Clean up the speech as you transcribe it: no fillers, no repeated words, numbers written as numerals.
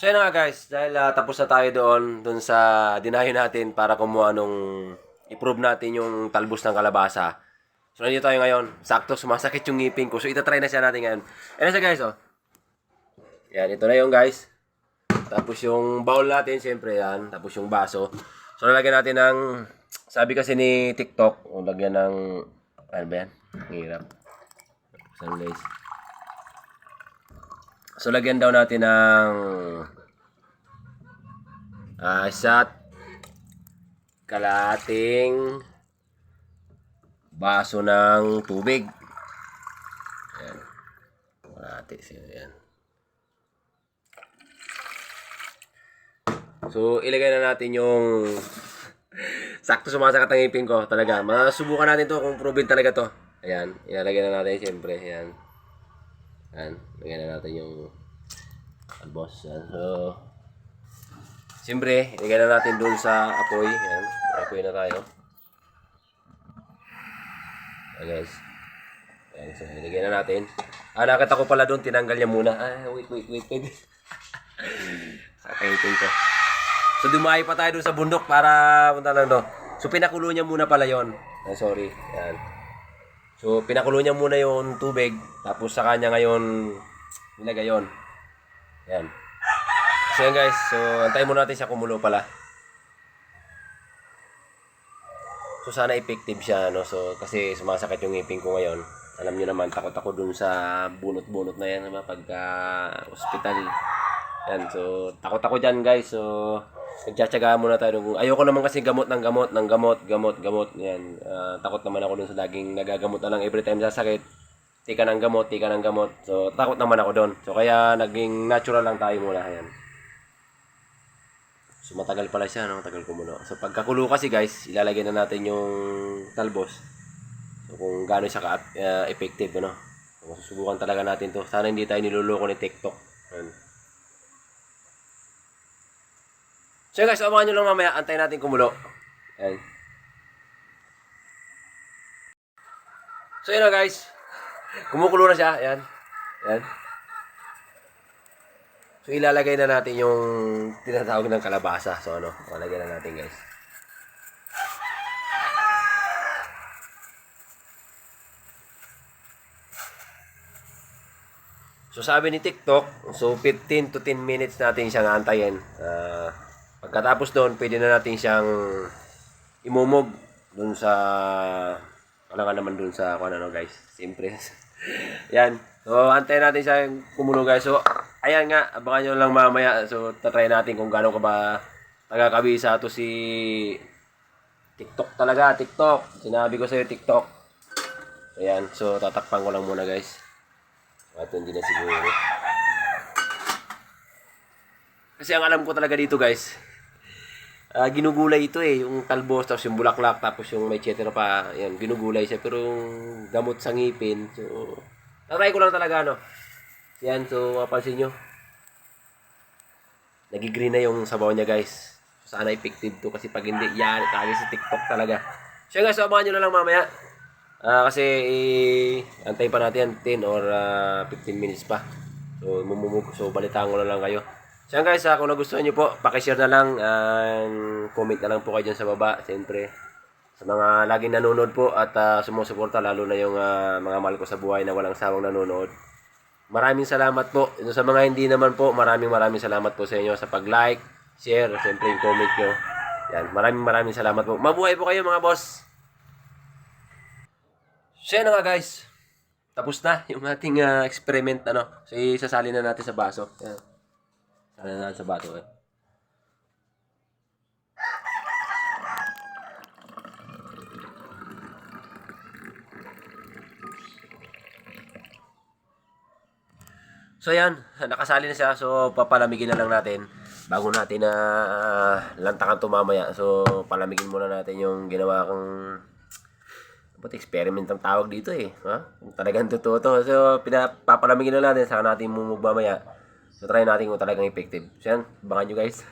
So yun na nga guys, dahil tapos na tayo doon sa dinayo natin para kumuha nung i-prove natin yung talbos ng kalabasa. So nandito tayo ngayon, sakto sumasakit yung ngipin ko. So itatry na siya natin ngayon. Ayan na siya guys, oh. Yan, ito na yung guys. Tapos yung bowl natin, siyempre yan. Tapos yung baso. So lalagyan natin ng, sabi kasi ni TikTok, lagyan ng, ano ba yan? Ang hirap. So guys. So lagyan daw natin ng isa't kalahating baso ng tubig. Ayan. Kalahati siya. Ayan. So, ilagay na natin yung sakto sumasakat ang ngipin ko. Talaga. Masubukan natin to kung proven talaga to. Ayan. Ilalagay na natin siyempre. Ayan. Ayan. Lagyan na natin yung albos. Ayan. So, siyempre, ilagay na natin dun sa apoy. Ayan. Apoy na tayo. Ayan guys. Ayan. So, ilagay na natin. Nakita ko pala dun. Tinanggal niya muna. Wait. Sakaitin ko. So, dumayo pa tayo dun sa bundok para punta lang do. So, pinakulo niya muna pala yon. Sorry. Ayan. So, pinakulo niya muna yung tubig. Tapos, sa kanya ngayon, nilagay yun. Ayan. So, yan guys. So, antayin muna natin siya kumulo pala. So, sana effective siya, no? So, kasi sumasakit yung ngipin ko ngayon. Alam niyo naman, takot ako dun sa bunot-bunot na yan, naman, pagka hospital. Yan. So, takot ako dyan, guys. So, nagtsatsagaan muna tayo. Ayoko naman kasi gamot. Yan. Takot naman ako dun sa laging nagagamot na lang every time sasakit. Tika ng gamot. So, takot naman ako dun. So, kaya naging natural lang tayo muna. Yan. So, matagal pala siya, no? Matagal kumulo. So, pagkakulo kasi, guys, ilalagay na natin yung talbos. So, kung gaano siya ka-effective, ano? So, susubukan talaga natin to. Sana hindi tayo niluloko ni TikTok. Yan. So guys, abangan nyo lang mamaya. Antayin natin kumulo. Ayan. So yun na guys. Kumukulo na siya. Ayan. Ayan. So ilalagay na natin yung tinatawag ng kalabasa. So ano, ilalagay na natin guys. So sabi ni TikTok, so 15 to 10 minutes natin siyang antayin. Pagkatapos doon, pwede na natin siyang imumog doon sa wala ka naman doon sa ano guys, siyempre. Yan. So antayin natin siya kumulo guys. So ayan nga, abangan nyo lang mamaya. So tatry natin kung gaano ka ba tagakabisa to si TikTok talaga, TikTok. Sinabi ko sa iyo TikTok. Ayan, so tatakpan ko lang muna guys. At hindi na siguro. Kasi ang alam ko talaga dito guys, ginugulay ito yung talbos, tapos yung bulaklak, tapos yung may etc pa, yan, ginugulay siya, pero yung gamot sa ngipin, so, tatry ko lang talaga, no? Yan, so, mapansin nyo, nagigreen na yung sabaw niya, guys. So, sana effective to, kasi pag hindi, yan, kagay sa TikTok talaga. So, guys, abangan nyo na lang mamaya, kasi, antay pa natin 10 or 15 minutes pa, so, so, balitaan ko na lang kayo. So yan guys, kung nagustuhan nyo po, pakishare na lang, comment na lang po kayo dyan sa baba, siyempre. Sa mga laging nanonood po at sumusuporta, lalo na yung mga mahal ko sa buhay na walang sawang nanonood. Maraming salamat po. Ito sa mga hindi naman po, maraming salamat po sa inyo sa pag-like, share, siyempre yung comment nyo. Yan, maraming salamat po. Mabuhay po kayo mga boss! So yan na nga guys, tapos na yung ating experiment, ano. So isasali na natin sa baso. Yan. Ano na sa bato eh. So yan, nakasali na siya. So papalamigin na lang natin bago natin na lantakan to mamaya. So palamigin muna natin yung ginawa kong experiment ang tawag dito eh. Ha? Talagang totoo to. So papalamigin na natin, saka natin mumug mamaya. So try natin kung talagang effective. So yan, abangan nyo guys.